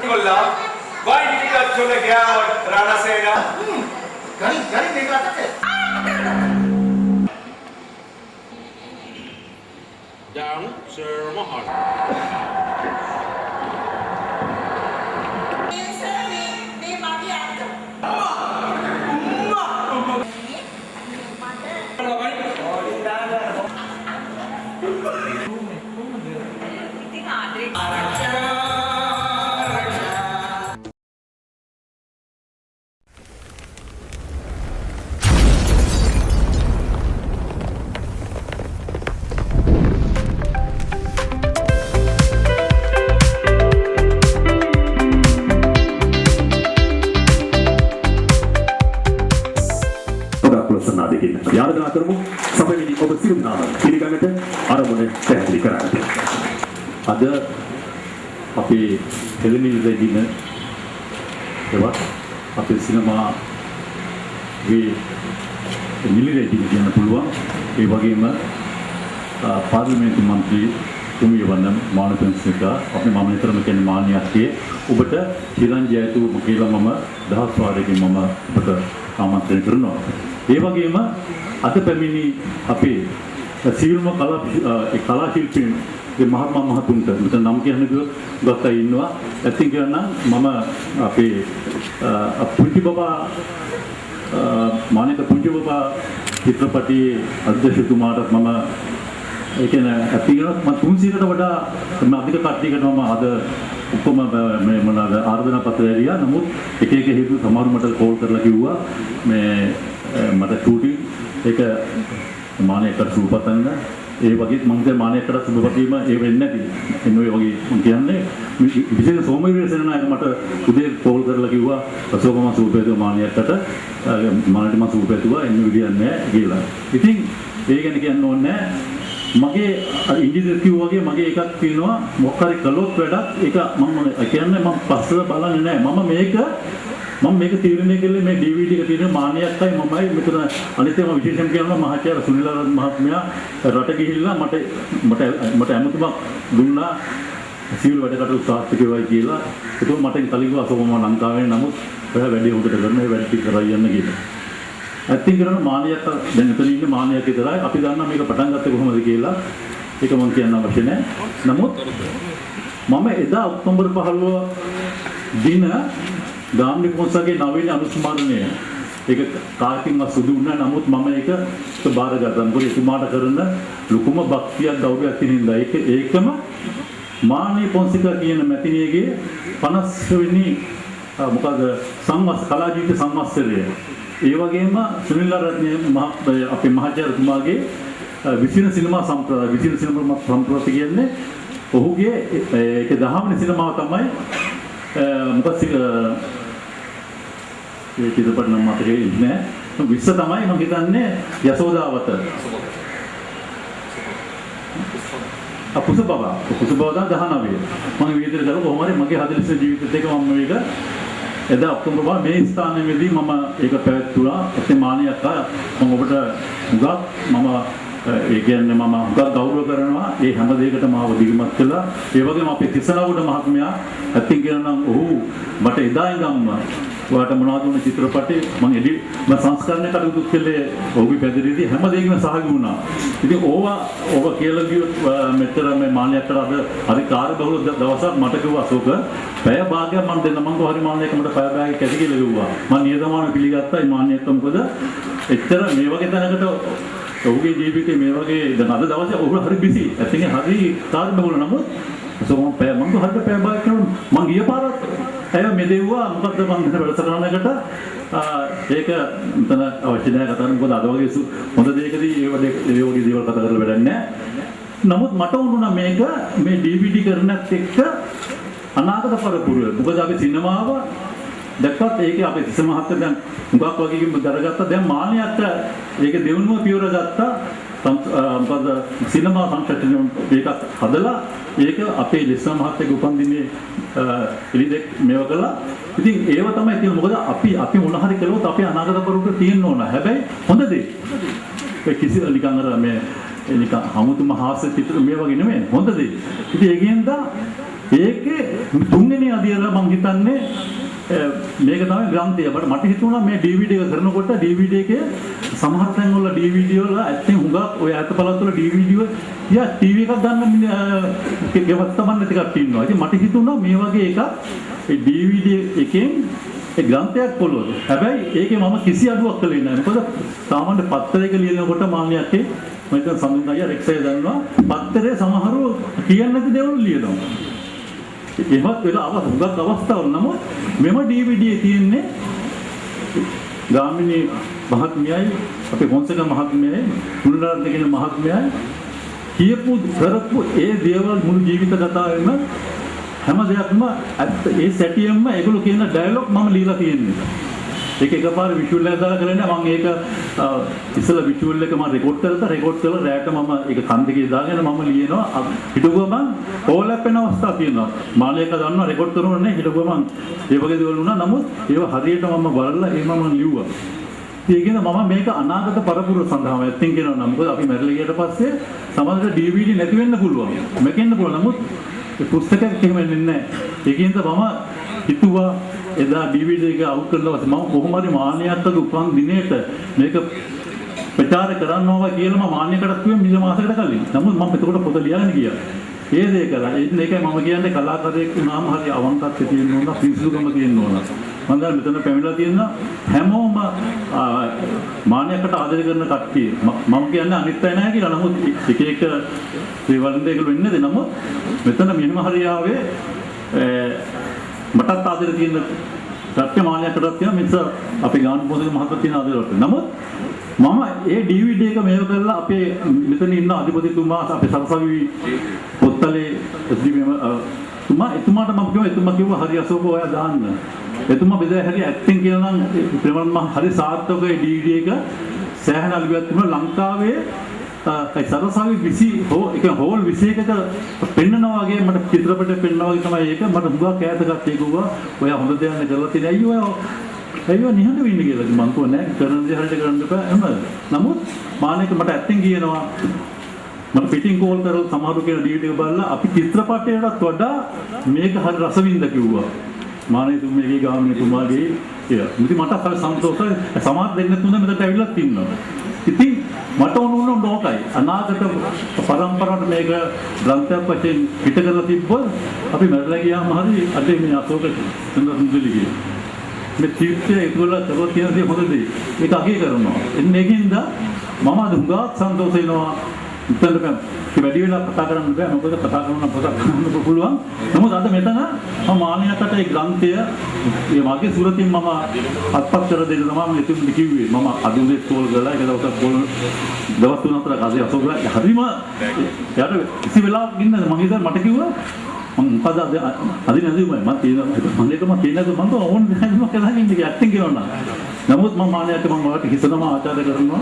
කොල්ලා වයින් ටිකක් චොල ගෑවට රණසේන ගනි මේක අතට down Sir Mohan. යාදනා කරමු සමෙලි ඔබ සිරුම් නාම පිළිගන්නට ආරමුණ පැහැදිලි කරන්න. අද අපේ හෙළමිල්ලේ දින ඒවා අපේ සිනමා වේ නිලිරේ දින කියන්න පුළුවන්. ඒ වගේම පාර්ලිමේන්තු මන්ත්‍රී තුමිය වන්දන මානවපන්සික අපේ මම නිතරම කියන මාන්‍යයන්ගේ ඔබට ශිරංජයතු කියලා මම දහස් වාරයකින් මම ඔබට ආමන්ත්‍රණය කරනවා. ඒ වගේම අද පැමිණි අපේ සිවිල්ම කලා ශිල්පීන් මහත්මා මහතුන්ට මෙතන නම් කියන්නේ ගොඩක් ඉන්නවා. ඇතින් කියනවා මම අපේ පුංචි බබා මානික පුංචි බබා චිත්‍රපටයේ අධ්‍යක්ෂතුමාට මම ඒ කියන්නේ ඇතින් මම 300කට වඩා අධික කට්ටියකට මම අද ඔක්කොම මේ මොනවාද ආර්දනා පත්‍රය ඇරියා. නමුත් එක එක හේතු සමහර මට කෝල් කරලා කිව්වා මේ මට ෂූටින් ඒක මානෙකට සුබපතන්න ඒ වගේ මම දැන් මානෙකට සුබපතීම ඒ වෙන්නේ නැති එන්නේ වගේ මම කියන්නේ විශේෂ සෝමවීර සේනානායක මට උදේ කෝල් කරලා කිව්වා අශෝකම සුබපේතු මානෙකට මානෙට මම සුබපේතුවා එන්න විදියක් නැහැ කියලා. ඉතින් ඒ ගැන කියන්න ඕනේ මගේ ඉංග්‍රීසි කිව්වා වගේ මගේ එකක් තියෙනවා මොකක් හරි කළොත් වැඩක් ඒක මම කියන්නේ මම පස්සට බලන්නේ නැහැ. මම මේක තීරණය කළේ මේ DVD එක තියෙන මානියක්යි මමයි මෙතන අනිත් ඒවා විශේෂයෙන් කියනවා මහාචාර්ය සුනිල් මහත්මයා රට ගිහිල්ලා මට ඇමතුමක් දුන්නා සිවිල් වැඩකට උත්සාහත් කෙරුවයි කියලා. ඒක මට කලින් අසෝම මම ලංකාවේ නමුත් ඔයා වැඩි උඩට කරන ඒ වැඩ ටික කරලා යන්න කියලා. ඇත්තින් කරන මානියක් දැන් එතන ඉන්න මානියක් විතරයි අපි දන්නා මේක පටන් ගත්තේ කොහොමද කියලා. ඒක මම කියන්න අවශ්‍ය නැහැ. නමුත් මම එදා ඔක්තෝබර් 15 දින ගාම්ලි පොන්සගේ නවීන අනුස්මරණය ඒක කාකින්වත් සුදු වුණා. නමුත් මම ඒක බාරගත්තා. මොකද එතුමාට කරන ලොකුම භක්තියක් ගෞරවයක් තියෙන ඒකම මානී පොන්සිකා කියන මැතිණියගේ 50 වෙනි මොකද කලා ජීවිත සංවත්සරය. ඒ වගේම සුනිල් රත්නයේ අපේ මහාචාර්යතුමාගේ විසින සිනමා සම්ප්‍රදාය කියන්නේ ඔහුගේ ඒක 10 වෙනි සිනමාව තමයි මොකද ඒ චිත්‍රපට නම් මතකේ ඉන්නේ 20 තමයි මම හිතන්නේ යසෝදාවත කුසබව 19 මම විදිහට කරලා කොහොම හරි මගේ හදිස්සිය ජීවිතෙත් එක මම මේක එදා ඔක්තෝබර් මේ ස්ථානයේදී මම ඒක පැවැත්තුවා. ඒත් මානියක් මම ඔබට උගක් මම ඒ කියන්නේ මම උගක් ගෞරව කරනවා. ඒ හැම දෙයකටම ආව දිගමත් කළා. ඒ වගේම අපේ තිසරවුඩ මහත්මයා ඇත්තින් කියනවා නම් ඔහු මට එදා ඉඳන්ම ඔයාට මොනවද වුණ චිත්‍රපටේ මම සංස්කරණය කටයුතු කළේ ඔහුගේ පැදිරිදී හැම දෙයකම සහභාගී වුණා. ඉතින් ඕව කියලා ගියොත් මෙතර මේ මානියකට අද කාර්යබහුල දවසක් මට කිව්වා අශෝක පැය භාගයක් මම දෙන්න මම කොහරි මානියක මට පැය භාගයක් ඇති කියලා කිව්වා. මම නියතමාන පිළිගත්තා මේ මානියක මොකද එච්චර මේ වගේ තැනකට ඔහුගේ ජීවිතේ මේ වගේ දැන් අද දවසේ ඔහු හරි බිසි. ඇත්තටම හරි කාර්යබහුල නමුත් මම හරියට පැය භාගයක් කරනවා. මම ගිය පාරත් ඇය මෙදෙව්වා මොකද්ද මම වැඩසටහනකට ඒක මෙතන අවශ්‍ය නැහැ කතා කරන්න. මොකද අද වගේ හොඳ දෙයකදී ඒ වගේ දේවල් කතා කරලා වැඩක් නැහැ. නමුත් මට වුණා මේක මේ DVD කරනත් එක්ක අනාගත පරපුර. මොකද අපි සිනමාව දැක්කත් ඒකේ අපේ තිස්ස මහත්තයා දැන් මුගක් වගේකින් දරගත්තා. දැන් මානියට ඒක දෙවනුව පියවර ගත්තා. මොකද සිනමා සංස්කෘතිය මේක හදලා ඒක අපේ ලිස්ස මහත්තයාගේ උපන්දිනේ පිළිදෙක් මේව කළා. ඉතින් ඒව තමයි තියෙන්නේ. මොකද අපි මොන හරි කළොත් අපේ අනාගත පරපුර තියෙන්න ඕන. හැබැයි හොඳ දේ. ඒ කිසි නිකන් අර මේ නිකන් හමුතුම හාස්‍ය චිත්‍ර මේ වගේ නෙමෙයි. හොඳ දේ. ඉතින් ඒකෙන්ද ඒකේ තුන්වෙනි දෙවෙනි අදියර මම හිතන්නේ මේක තමයි ග්‍රන්ථය. මට හිතුණා මේ DVD එක කරනකොට DVD එකේ සමහර තැන් වල DVD වල ඇත්තෙන් හුඟක් ඔය අත පළත් වල DVD වල යා TV එකක් ගන්න ගෙවත් තමන්න ටිකක් ඉන්නවා. ඉතින් මට හිතුණා මේ වගේ එකක් ඒ DVD එකෙන් ඒ ග්‍රන්ථයක් පොළොව. හැබැයි ඒකේ මම කිසි අඩුවක් කළේ නැහැ. මොකද සාමාන්‍ය පත්තරයක ලියනකොට මාන්නයක්ේ මම හිතන සම්මුතිය රෙක්සය දන්නවා පත්තරේ සමහරව කියන්නේ නැති දේවල් ලියනවා. එහෙමත් වෙලා හුඟක් අවස්ථාවල නමුත් මෙම DVD එකේ තියෙන්නේ ගාමිණී මහත්මියයි අපේ පොන්සේක මහත්මියයි තුන්රාත් කියන මහත්මියයි කියපු කරපු ඒ දේවල් මුළු ජීවිත කතාවෙම හැම දෙයක්ම ඒ සැටියෙන්ම ඒගොල්ලෝ කියන ඩයලොග් මම ලියලා තියෙන්නේ. ඒක එකපාර විෂුවල් එක දාලා කරන්නේ මම ඒක ඉස්සෙල්ලා විෂුවල් එක මම රෙකෝඩ් කරලා රැට මම ඒක කන්දේ දාගෙන මම ලියනවා හිටුවා මම ඕලැප් වෙන අවස්ථා තියෙනවා. මාළේක දන්නවා රෙකෝඩ් කරනවනේ හිටුවා මම ඒ වගේ දේවල් වුණා. නමුත් ඒව හරියට මම බලලා ඒ මම ලියුවා. ඒ කියන්නේ මම මේක අනාගත පරපුර සඳහාම ඇත්තෙන් කියනවා නම් මොකද අපි මැරලා ගියට පස්සේ සමහරවිට DVD නැති වෙන්න පුළුවන්. මේකෙන්න පුළුවන්. නමුත් ඒ පුස්තකයක් එහෙම වෙන්නේ නැහැ. ඒකින්ද මම හිතුවා එදා DVD එක අවුට් කරනවා මම කොහොම හරි මාන්නයත්ක උපන් දිනේට මේක ප්‍රචාර කරන්න ඕවා කියලා මම මාන්නයකට කිව්වේ මිල මාසයකට කලින්. නමුත් මම එතකොට පොත ලියන්න ගියා. ඒ දේ කළා. ඒකයි මම කියන්නේ කලාකාරයෙක් වුණාම හරි අවංකත්වය තියෙන්න ඕන, පිරිසිදුකම තියෙන්න ඕන. මම දැන් මෙතන පැමිණලා තියෙන හැමෝම මාන්නයකට ආදරය කරන කට්ටිය. මම කියන්නේ අනිත් අය නැහැ කියලා. නමුත් එක එක දේවල් දෙකල වෙන්නේ නැද. නමුත් මෙතන මෙහෙම හරියාවේ මටත් ආදරය තියෙන සත්‍ය මාන්නයකටත් තියෙන මිස අපේ ගාන පොතේ මහත්ව තියෙන ආදරයට. නමුත් මම ඒ DVD එක මේව කරලා අපේ මෙතන ඉන්න අධිපතිතුමා අපේ සරසවි පොත්තලේ එතුමාට මම කිව්වා හරි අසෝක ඔයා දාන්න. එතුමා බෙදලා හැරි ඇක්ටිං කියලා නම් ප්‍රේමන් මහ හරි සාර්ථක ඒ DVD එක සෑහෙන අලුයක් තිබුණා ලංකාවේ ඒ සරසවි 20 එක හෝල් 21ක පෙන්නනවා වගේ මට චිත්‍රපටයක් පෙන්නනවා වගේ තමයි ඒක මට හුඟක් ඈතකට ඒකුවා ඔයා හොඳ දෙයක් කරලා තියෙන අයියෝ නිහඬ වෙන්න කියලා මම කිව්වා නෑ කරන දේ හරියට කරන්න බෑ එහෙම නමුත් මානෙක මට ඇත්තෙන් කියනවා මට පිටින් කෝල් කරලා සමහරු කියන DVD එක බලලා අපි චිත්‍රපටයටත් වඩා මේක හරි රසවින්ද කිව්වා මානේ තුමේගේ ගාමිණී තුමාගේ කියලා ඉතින් මට හරි සන්තෝෂයි සමාජ දෙන්න තුන මෙතනට ඇවිල්ලා තින්නවා ඉතින් මට ඕන නෝකයි අනාගත පරම්පරාවට මේක ග්‍රන්ථයක් වශයෙන් පිට කරලා තිබ්බොත් අපි මැරලා ගියාම හරි අද මේ අශෝක සුන්දරමුදලිගේ මේ තීර්ථය ඒගොල්ලෝ කරලා තියෙන දේ හොඳදී ඒක අගය කරනවා එන්නේ ඒකින්ද මම අද හුඟක් සන්තෝෂ වෙනවා ඉතින් වැඩි වෙලා කතා කරන්න බෑ මොකද කතා කරන පොතක් ගන්න පුළුවන් නමුත් අද මෙතන මම මානියකට ඒ ග්‍රන්ථය මේ මාගේ සුරතින් මම අත්පත් කර දෙන්න තමයි මම එතුම් කිව්වේ මම අදුනේ කෝල් කරලා ඒක දවසක් කෝල් දවස් තුනක් අද අසෝගලා හරිම යාට කිසි වෙලාවක ඉන්න මම ඉතින් මට කිව්වා මම මොකද අදින් නැදිමයි මම තියෙනවා මම ඕන් දැනුම කියලා ඉන්නේ ඇත්තෙන් කියනවා නමුත් මම මානයට මම ඔයාලට හිතනම ආචාර කරනවා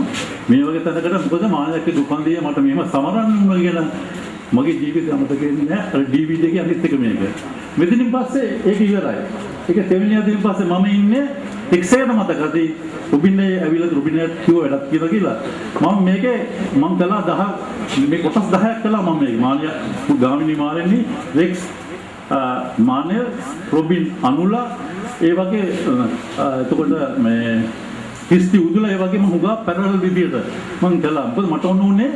මේ වගේ තැනකට මොකද මානයට දුකන්දියේ මට මෙහෙම සමරන්න ඕන කියන මගේ ජීවිතය අමතක වෙන්නේ නැහැ අර DVD එකේ අනිත් එක මේක මෙතනින් පස්සේ ඒක ඉවරයි ඒක තෙවනිය දින පස්සේ මම ඉන්නේ එක්සේට මතකදී රුබින්නේ ඇවිල්ලා රුබිනේට කිව්ව වැඩක් කියලා මම මේකේ මම කළා 10 මේ කොටස් 10ක් කළා මම මේක මානිය ගාමිණී මාරෙන්නේ රෙක්ස් මානෙල් රොබින් අනුලා ඒ වගේ එතකොට මේ හිස්ටි උදුලා ඒ වගේම හුඟා පැරලල් විදියට මම කළා මොකද මට ඕනේ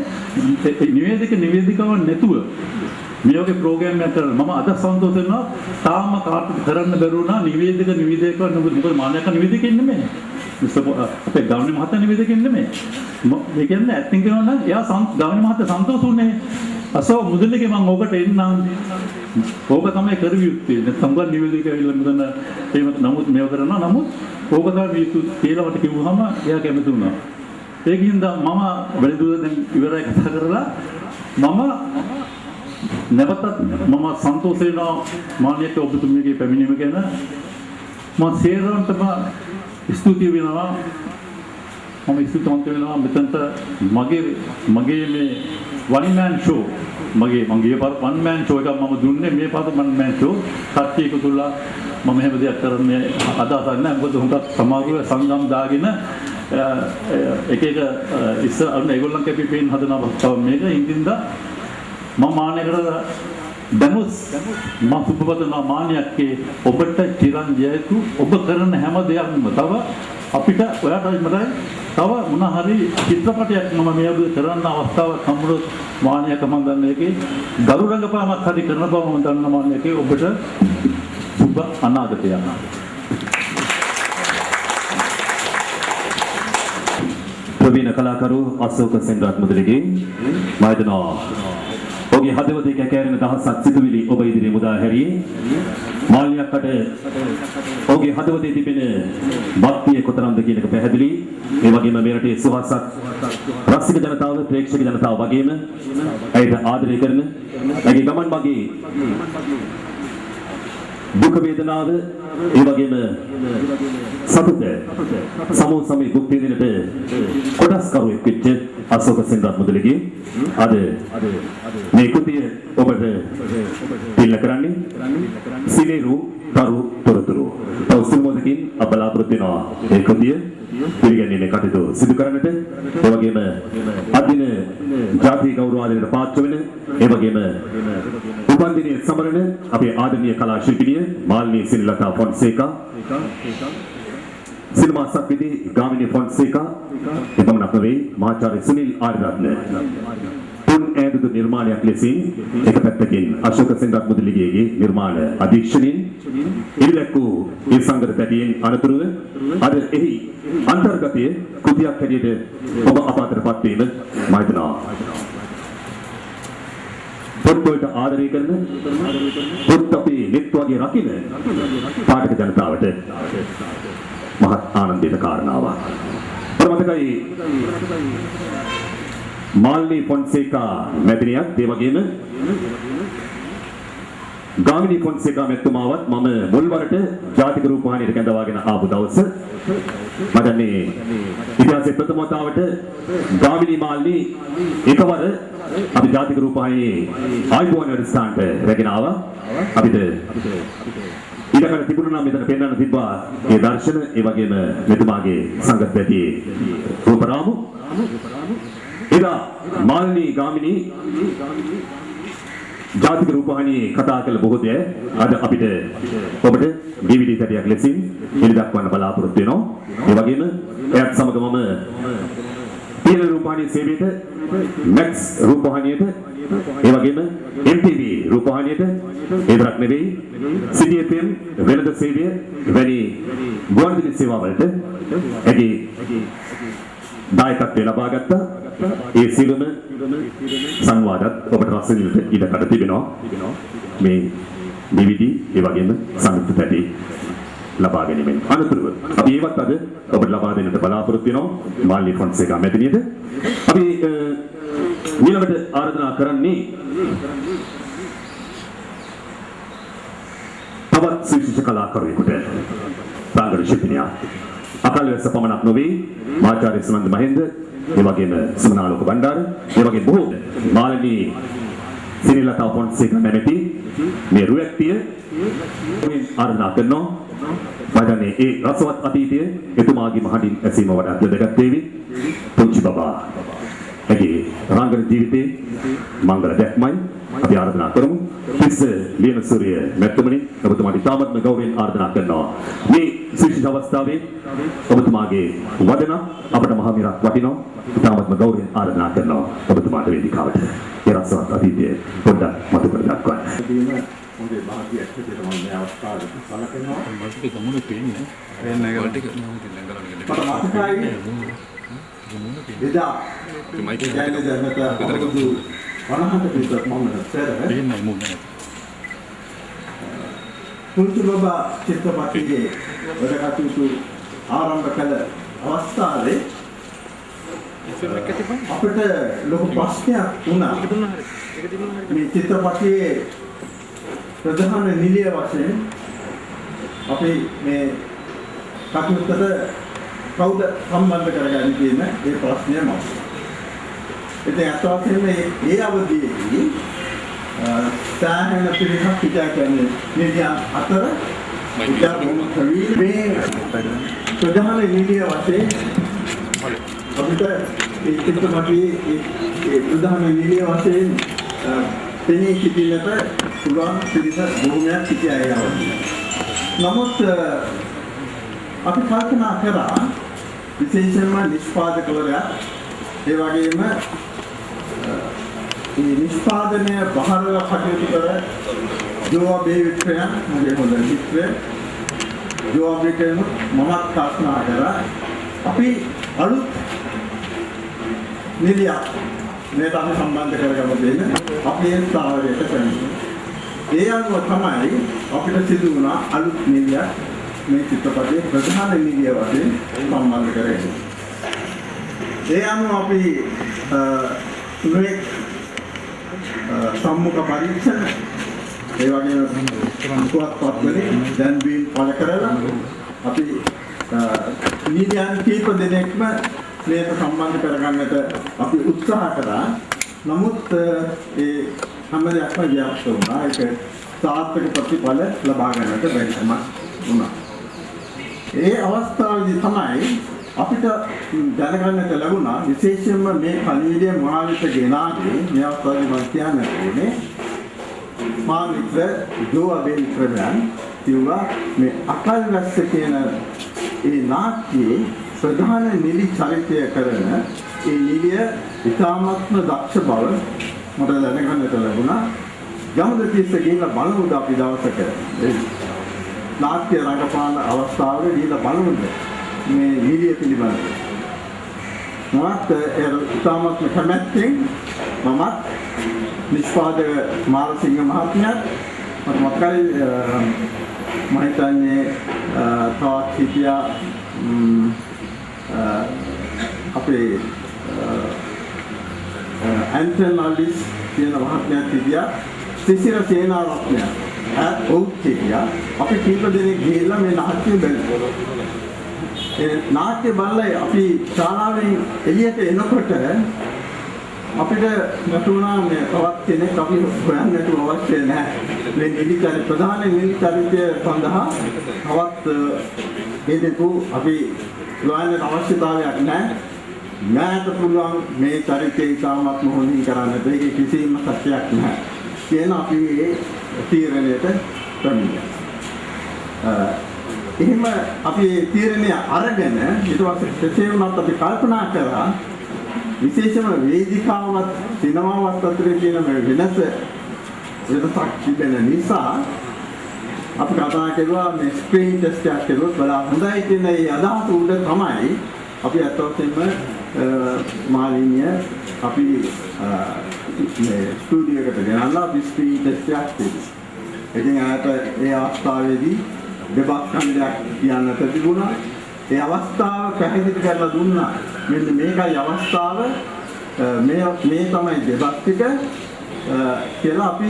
නිවේදිකාවක් නැතුව මේ වගේ ප්‍රෝග්‍රෑම් එකක් කරලා මම අද සන්තෝෂ වෙනවා තාම කාටද කරන්න බැරුණා නිවේදිකාවක් මොකද මානයක නිවේදිකෙන්නේ නෙමෙයි අපේ ගාමිණී මහතා නිවේදිකෙන්නේ නෙමෙයි මේ කියන්නේ ඇක්ටිං කරනවා නම් එයා ගාමිණී මහතා සන්තෝෂ වුණේ අසෝ මුදලිගේ මම ඕකට එන්නම් ඕක තමයි කරුවේ යුත්තේ නැත්නම් ගන්න නිවේදිකාව ඇවිල්ලා මෙතන එහෙම නමුත් මේව කරනවා නමුත් ඕක තමයි කියලා මට කිව්වහම එයා කැමති වුණා ඒකින්ද මම වැඩිදුර දැන් ඉවරයි කතා කරලා මම නැවතත් මම සන්තෝෂ වෙනවා මානියට ඔබතුමියගේ පැමිණීම ගැන මම සේරවන්තම ස්තුතිය වෙනවා මම ස්තුතිවන්ත වෙනවා මෙතනට මගේ මේ one man show මගේ පාර one man show එකක් මම දුන්නේ මේ පාර one man show කට්ටිය එකතුලා මම එහෙම දෙයක් කරන්නේ අදහසක් නැහැ මොකද හුඟක් සමාජීය සංගම් දාගෙන එක ඉස්සර අන්න ඒගොල්ලන් කැපිපේන් හදනවා මේක ඉඳින්ද මම මානයකට දනුස් මා සුබපතන මාන්‍යක්කේ ඔබට චිරංජයතු ඔබ කරන හැම දෙයක්ම තව අපිට ඔයාටයි මටයි තව මොන හරි චිත්‍රපටයක් මම මේ අද කරන්න අවස්ථාවක් හම්බුනොත් මාන්‍යක මම දන්නේ ඒකේ ගරු රංගපෑමක් හරි කරන බව මම දන්න මාන්‍යකේ ඔබට සුබ අනාගතයක්. ප්‍රවීණ කලාකරු අශෝක සෙන්රත් මුදලිගේ මයිදනවා ඔහුගේ හදවතේ කැකෑරෙන දහසක් සිතුවිලි ඔබ ඉදිරියේ මුදා හැරියේ මාල්‍යකට ඔහුගේ හදවතේ තිබෙන භක්තිය කොතරම්ද කියන එක පැහැදිලි. ඒ වගේම මේ රටේ සුහසක් රසික ජනතාව ප්‍රේක්ෂක ජනතාව වගේම ඇයට ආදරය කරන ඇගේ ගමන් මගේ දුක වේදනාව ඒ වගේම සතුට සමෝ සමේ භුක්ති විඳිනට කොටස්කරුවෙක් වෙච්ච අශෝක සෙන්රත් මුදලිගේ අද මේ කෘතිය ඔබට පිළ කරන්නේ සිනේරු තරු තොරතුරු තව සුමෝදකින් අප බලාපොරොත්තු වෙනවා ඒ කෘතිය පිළිගැනීමේ කටයුතු සිදු කරන්නට ඒ වගේම අදින ජාතික ගෞරව ආදරයට පාත්‍ර වෙන ඒ වගේම උපන්දිනයේ සමරන අපේ ආදරණීය කලා ශිල්පිනිය මාල්නී සිරිලතා ෆොන්සේකා සිනමා සක්විති ගාමිණී ෆොන්සේකා එපමණක් නෙවෙයි මහාචාර්ය සුනිල් ආරියරත්න තුන් ඈදුදු නිර්මාණයක් ලෙසින් එක පැත්තකින් අශෝක සෙන්රත් මුදලිගේගේ නිර්මාණ අධීක්ෂණයෙන් ඉරිලැක්වූ ඒ සංගත පැටියෙන් අනතුරුව අද එහි අන්තර්ගතයේ කෘතියක් හැටියට ඔබ අප අතරපත් වීම මම හිතනවා පොත්වලට ආදරය කරන පොත් අපේ නෙත් වගේ රකින්න පාඨක ජනතාවට මහත් ආනන්දයට කාරණාවක්. ප්‍රමතකයි මාල්නී ෆොන්සේකා මැදිරියක් ඒ වගේම ගාමිණී ෆොන්සේකා මෙතුමාවත් මම මුල්වරට ජාතික රූපවාහිනියට කැඳවාගෙන ආපු දවස මම දන්නේ ඉතිහාසයේ ප්‍රථම වතාවට ගාමිණී මාල්නී එකවර අපි ජාතික රූපවාහිනියේ ආයුබෝවන් වැඩසටහනට රැගෙන ආවා. අපිට ඊළඟට තිබුණා නම් මෙතන පෙන්වන්න තිබ්බා ඒ දර්ශන ඒ වගේම මෙතුමාගේ සංගත පැටියේ රූපරාමු එදා මාල්නී ගාමිණී ජාතික රූපවාහිනියේ කතා කළ බොහෝ දේ අද අපිට ඔබට DVD සැටයක් ලෙසින් එළි දක්වන්න බලාපොරොත්තු වෙනවා. ඒ වගේම එයත් සමග මම තියෙන රූපවාහිනී සේවයට මැක්ස් රූපවාහිනියට ඒ වගේම MTV රූපවාහිනියට ඒ විතරක් නෙවෙයි City FM වෙනද සේවය වැනි ගුවන්විදුලි සේවාවලට ඇගේ දායකත්වය ලබා ගත්තා. ඒ සිළුම සංවාදත් ඔබට රස විඳින්න ඉඩකඩ තිබෙනවා. මේ DVD ඒ වගේම සංයුක්ත පැටි ලබා ගැනීමෙන් අනතුරුව අපි ඒවත් අද ඔබට ලබා දෙන්නට බලාපොරොත්තු වෙනවා මාල්නී ෆොන්සේකා මැදිනියට. අපි ඊළඟට ආරාධනා කරන්නේ තවත් ශ්‍රේෂ්ඨ කලාකරුවෙකුට ප්‍රාංගණ ශිල්පිනියා අකල්වැස්ස පමණක් නොවේ මහාචාර්ය සුනන්ද මහින්ද ඒ වගේම සුමනාලෝක බණ්ඩාර ඒ වගේ බොහෝ මාල්නී සිරිලතා ෆොන්සේකා නැමැති මේ රුවැක්තිය ආරාධනා කරනවා. වදනේ ඒ රසවත් අතීතයේ එතුමාගේ මහඩින් ඇසීම වඩා වැදගත් වේවි. පුංචි බබා ඇගේ රංගන ජීවිතේ මංගල දැක්මයි අපි ආරාධනා කරමු. පිස්ස ලියනසූරිය මැතිතුමනි ඔබතුමාට ඉතාමත්ම ගෞරවයෙන් ආරාධනා කරනවා. මේ ශ්‍රේෂ්ඨ අවස්ථාවේ ඔබතුමාගේ වදන අපට මහ මිරක් වටිනවා. ඉතාමත්ම ගෞරවයෙන් ආරාධනා කරනවා ඔබතුමාට වේදිකාවට. ඒ රසවත් අතීතයේ පොඩ්ඩක් මතු කර දක්වන්න. හොඳේ භාග්‍යයක් විදිහට මම මේ අවස්ථාවේ සලකනවා. මල්ටි කමුණ පේන්නේ නෑ වලට නෝ දෙන්න ගලවගෙන එදා මයික් ජයන ජනතා අවුරුදු 50කට විතර මම පෙර පේන්නේ මොන්නේ පුංචි බබා චිත්‍රපටයේ වැඩ කටයුතු ආරම්භ කළ අවස්ථාවේ අපිට ලොකු ප්‍රශ්නයක් වුණා. මේ චිත්‍රපටයේ ප්‍රධාන නිලිය වශයෙන් අපි මේ කටයුත්තට කවුද සම්බන්ධ කරගන්නේ කියන ඒ ප්‍රශ්නයම. ඉතින් අතවසෙන් මේ අවධියේදී සාහන පිළිහක් පිටා කියන්නේ නිලියන් අතර මේ ප්‍රධාන නිලිය වශයෙන් අපිට ඒ චිත්‍රපටයේ ඒ ප්‍රධාන නිලිය වශයෙන් තෙනේ සිටිනට පුළුවන් පිළිස බොහොමයක් සිටියා ඒ අවස්ථාවේ. නමුත් අපි කල්පනා කරා විශේෂයෙන්ම නිෂ්පාදකවරයා ඒ වගේම මේ නිෂ්පාදනය බහරව කටයුතු කර ජෝවා බේවිත්‍රයන් මගේ හොඳ මිත්‍රය ජෝවා බේවිත්‍රයන් මමත් කල්පනා කරා අපි අලුත් නිලියක් මේක අපි සම්බන්ධ කරගමු දෙන්න අපේ ස්ථාවරයට පැමිණෙනවා. ඒ අනුව තමයි අපිට සිදු වුණා අලුත් නිලියක් මේ චිත්‍රපටයේ ප්‍රධාන නිලිය වශයෙන් සම්බන්ධ කරගන්න. ඒ අනුව අපි මේ සම්මුඛ පරීක්ෂණ ඒ වගේම පුවත්පත්වලින් දැන්වීම් පළ කරලා අපි නීතියන් කීප දෙනෙක්ම මේක සම්බන්ධ කරගන්නට අපි උත්සාහ කරා. නමුත් ඒ හැම දෙයක්ම ව්‍යාප්ත වුණා. ඒක සාර්ථක ප්‍රතිඵල ලබා ගන්නට බැරිකම වුණා. ඒ අවස්ථාවේදී තමයි අපිට දැනගන්නට ලැබුණා විශේෂයෙන්ම මේ පණිවිඩය මහාවිත ගෙනාගේ මේ අවස්ථාවේ මම කියන්න ඕනේ මා මිත්‍ර ජෝවා බේවිත්‍රයන් කිව්වා මේ අකල්වැස්ස කියන ඒ නාට්‍යයේ ප්‍රධාන නිලි චරිතය කරන ඒ නිලිය ඉතාමත්ම දක්ෂ බව මට දැනගන්නට ලැබුණා. ගමදතිස්ස ගිහිල්ලා බලමුද අපි දවසක නාට්‍ය රංගපාන අවස්ථාවේ ගිහිල්ලා බලමුද මේ නිලිය පිළිබඳව. මමත් ඒ ඉතාමත්ම කැමැත්තෙන් මමත් නිෂ්පාදක මාරසිංහ මහත්මයාත් මට මතකයි මම හිතන්නේ තවත් හිටියා අපේ ඇන්ටන් අල්ඩිස් කියන මහත්මයා හිටියා සිසිර සේනාරත්නයා ඔව් හිටියා අපි කීප දෙනෙක් ගිහිල්ලා මේ නාට්‍ය බැලුවා. ඒ නාට්‍ය බලලා අපි ශාලාවෙන් එළියට එනකොට අපිට නැතුණා මේ තවත් කෙනෙක් අපි හොයන්නට අවශ්‍ය නැහැ. මේ නිලිචරිත ප්‍රධාන නිලිචරිතය සඳහා තවත් දෙනෙකු අපි ලොයන්න අවශ්‍යතාවයක් නැහැ. මට පුළුවන් මේ චරිතය ඉතාමත් හොඳින් කරන්නට. ඒක කිසිම සත්‍යයක් නැහැ. කියන අපි මේ තීරණයට පැමිණියා. එහෙම අපි තීරණය අරගෙන ඊට පස්සේ කෙසේ වුණත් අපි කල්පනා කරා විශේෂම වේදිකාවත් සිනමාවත් අතර තියෙන මේ වෙනසක් තිබෙන නිසා අපි කතා කරුවා මේ ස්ක්‍රීන් ටෙස්ට් එකක් කරුවොත් බලා හොඳයි කියන ඒ අදහස උඩ තමයි අපි අතවසෙන්ම මාලිනිය අපි මේ ස්ටුඩියෝ එකට ගෙනල්ලා අපි ස්ක්‍රීන් ටෙස්ට් එකක් දෙනවා. ඉතින් ආයත ඒ අවස්ථාවේදී දෙබස් කන්දයක් කියන්නට තිබුණා. ඒ අවස්ථාව පැහැදිලි කරලා දුන්නා. මෙන්න මේකයි අවස්ථාව මේ තමයි දෙබස් ටික කියලා අපි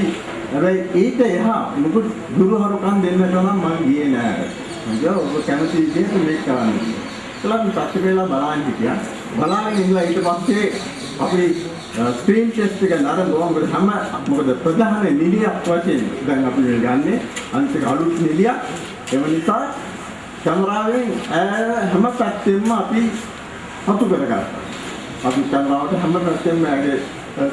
හැබැයි ඊට එහා මොකද ගුරුහරුකම් දෙන්නට නම් මම ගියේ නෑ. මම ඔබ කැමති විදිහට මේක කරන්න. ඒලා අපි පස්සේ වෙලා බලන් හිටියා. බලාගෙන ඉඳලා ඊට පස්සේ අපි ස්ක්‍රීන් ටෙස්ට් එක නරඹුවා. මොකද ප්‍රධාන නිලියක් වශයෙන් දැන් අපි ගන්නේ අන්තිම අලුත් නිලියක්. ඒ නිසා කැමරාවෙන් හැම පැත්තෙම අපි අතු කරගත්තා. අපි කැමරාවට හැම පැත්තෙම ඇගේ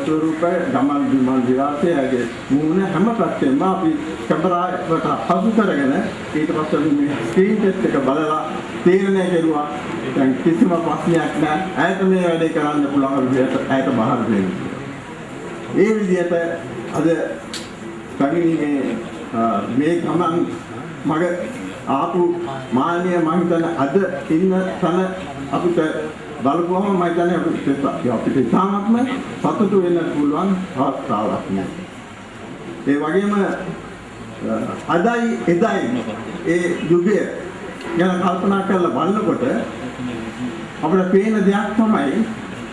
ස්වරූපය ගමන් විමල් විලාසයේ මූණ හැම පැත්තෙම අපි කැමරාවට හසු කරගෙන ඊට පස්සේ මේ ස්ක්‍රීන් ටෙස්ට් එක බලලා තීරණය කෙරුවා. දැන් කිසිම ප්‍රශ්නයක් නැහැ. ඇයට මේ වැඩේ කරන්න පුළුවන් විදිහට ඇයට බහර දෙන්න. ඒ විදිහට අද පැමිණීමේ මේ ගමන් මග ආපු මාන්‍ය මම හිතන්නේ අද ඉන්න තන අපිට බලපුවම මම හිතන්නේ අපිට ඉතාමත්ම සතුටු වෙන්න පුළුවන් අවස්ථාවක් නේ. ඒ වගේම අදයි එදයි ඒ යුගය ගැන කල්පනා කරලා බලනකොට අපිට පේන දෙයක් තමයි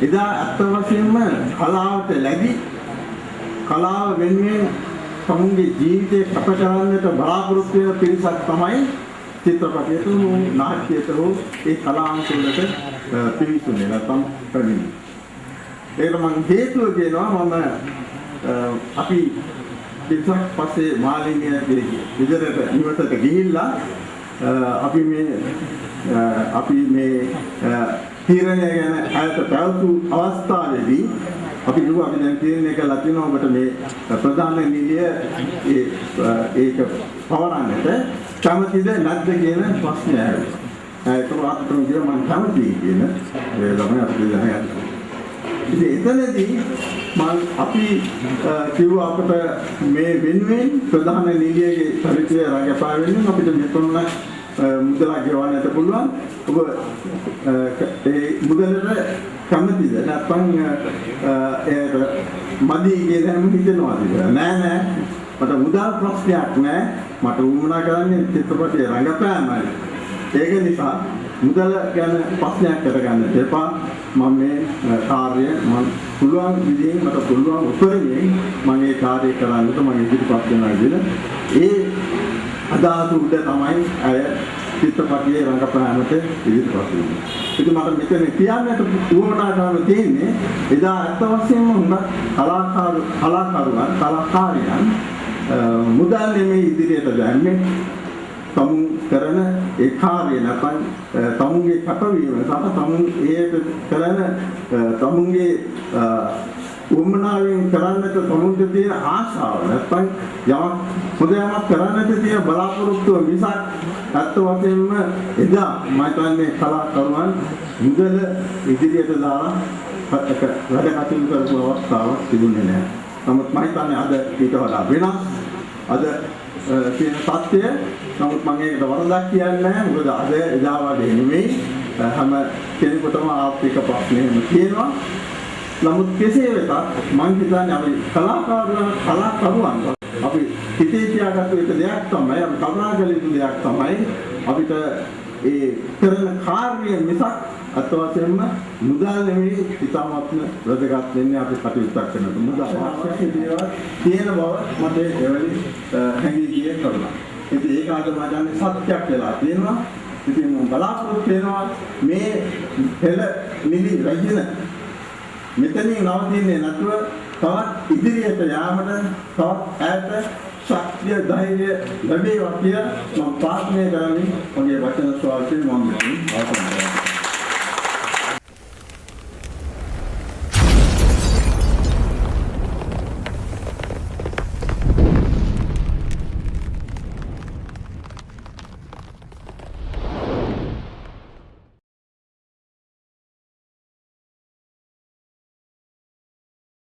එදා අත්ත වශයෙන්ම කලාවට ලැබි කලාව වෙනුවෙන් සමුගේ ජීවිතේ කැප කරන්නට බලාපොරොත්තු වෙන පිරිසක් තමයි චිත්‍රපටයට නාට්‍යයට ඒ කලාංශවලට පිවිසුනේ නැත්නම් පැමිණි. ඒකට මම හේතුව කියනවා මම අපි පිටක් පස්සේ මාලිනිය විදිහට නිවසට ගිහිල්ලා අපි මේ තීරණය ගැන අයත පැවතු අවස්ථාවේදී අපි කිව්වා අපි දැන් තීරණය කළා තියෙනවා ඔබට මේ ප්‍රධාන නිලිය ඒක පවරන්නට කැමතිද නැද්ද කියන ප්‍රශ්නය ඇහුවා. ඒක වාස්තවම කියනවා මම කැමතියි කියන ඒ ළමයි අපිට දැනගන්න. ඉතින් එතනදී අපි කිව්වා අපිට මේ වෙනුවෙන් ප්‍රධාන නිලියගේ පරිචය රඟපාවෙන්න අපිට මෙතන මුදලක් ගෙවන්නට පුළුවන්. ඔබ ඒ මුදලට කැමතිද නැත්නම් ඒක මදි කියලා හිතනවාද කියලා. නෑ මට මුදල් ප්‍රශ්නයක් නෑ. මට උවමනා කරන්නේ චිත්‍රපටයේ රඟපෑමයි. ඒක නිසා මුදල ගැන ප්‍රශ්නයක් කරගන්න එපා. මම මේ කාර්යය මම පුළුවන් විදිහෙන් මට පුළුවන් උපරිමයෙන් මම මේ කාර්යය කරන්නට මම ඉදිරිපත් වෙනවා විදිහ ඒ අදහස උඩ තමයි අය චිත්‍රපටයේ රඟපෑමට ඉදිරිපත් වෙන්නේ. ඉතින් මට මෙතන කියන්නට උවමනා කරන්න තියෙන්නේ එදා අත් වශයෙන්ම හුඟක් කලාකාරයන් මුදල් නෙමෙයි ඉදිරියට දැම්මේ තමුන් කරන ඒ කාර්යය නැත්නම් තමුන්ගේ කටවීම සහ තමුන් ඒක කරන තමුන්ගේ උවමනාවෙන් කරන්නට තමුන්ට තියෙන ආශාව නැත්නම් යමක් කරන්නට තියෙන බලාපොරොත්තුව මිසක් අත් වශයෙන්ම එදා මම කියන්නේ කලාකරුවන් මුදල ඉදිරියට දාලා වැඩ කටයුතු කරපු අවස්ථාවක් තිබුණේ නැහැ. නමුත් මම හිතන්නේ අද ඊට වඩා වෙනස්. අද තියෙන සත්‍යය නමුත් මම ඒකට වරදක් කියන්නේ නැහැ. මොකද අද එදා වගේ නෙමෙයි. හැම කෙනෙකුටම ආර්ථික ප්‍රශ්නයම තියෙනවා. නමුත් කෙසේ වෙතත් මම හිතන්නේ අපි කලාකරුවන් අපි හිතේ තියාගත්තු එක දෙයක් තමයි අපි කල්පනා කළ යුතු දෙයක් තමයි අපිට ඒ කරන කාර්යය මිසක් අත් වශයෙන්ම මුදල් නෙමෙයි ඉතාමත්ම වැදගත් වෙන්නේ අපි කටයුත්තක් කරනකොට මුදල් අවශ්‍ය දේවල් තියෙන බව මට එවැනි හැඟී ගියේ කරුණා. ඉතින් ඒක අද මම දන්නේ සත්‍යයක් වෙලා තියෙනවා. ඉතින් මම බලාපොරොත්තු වෙනවා මේ හෙළ නිදි රජින මෙතනින් නවතින්නේ නැතුව තවත් ඉදිරියට යාමට තවත් ඈත ශක්තිය ධෛර්යය ලැබේවා කියලා මම ප්‍රාර්ථනා කරන්නේ. මගේ වචන ස්වල්පයෙන් මම අවසන්